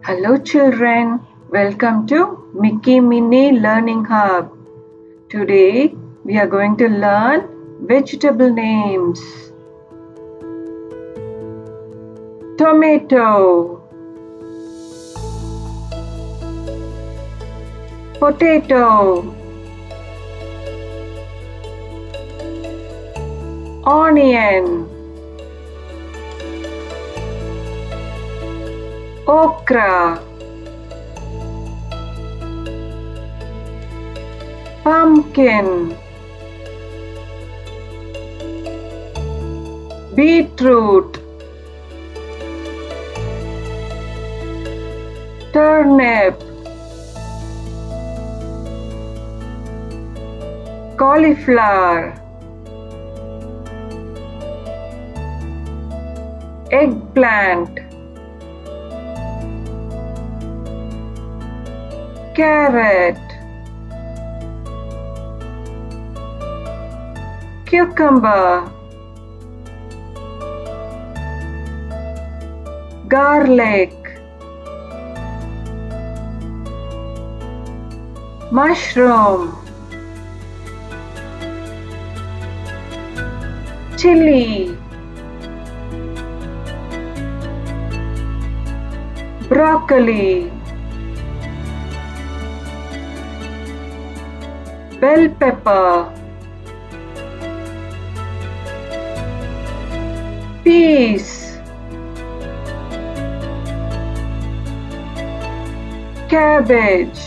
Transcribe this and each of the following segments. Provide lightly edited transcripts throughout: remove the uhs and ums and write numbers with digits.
Hello children, welcome to Mickey Minnie Learning Hub. Today we are going to learn vegetable names. Tomato, potato, onion, okra, pumpkin, beetroot, turnip, cauliflower, eggplant, carrot, cucumber, garlic, mushroom, chili, broccoli, bell pepper, peas, cabbage,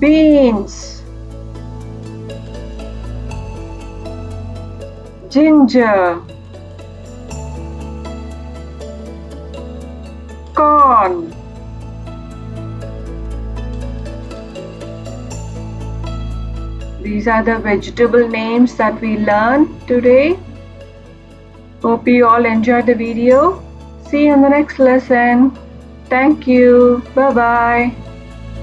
beans, ginger, corn, these are the vegetable names that we learned today. Hope you all enjoyed the video. See you in the next lesson. Thank you. Bye-bye.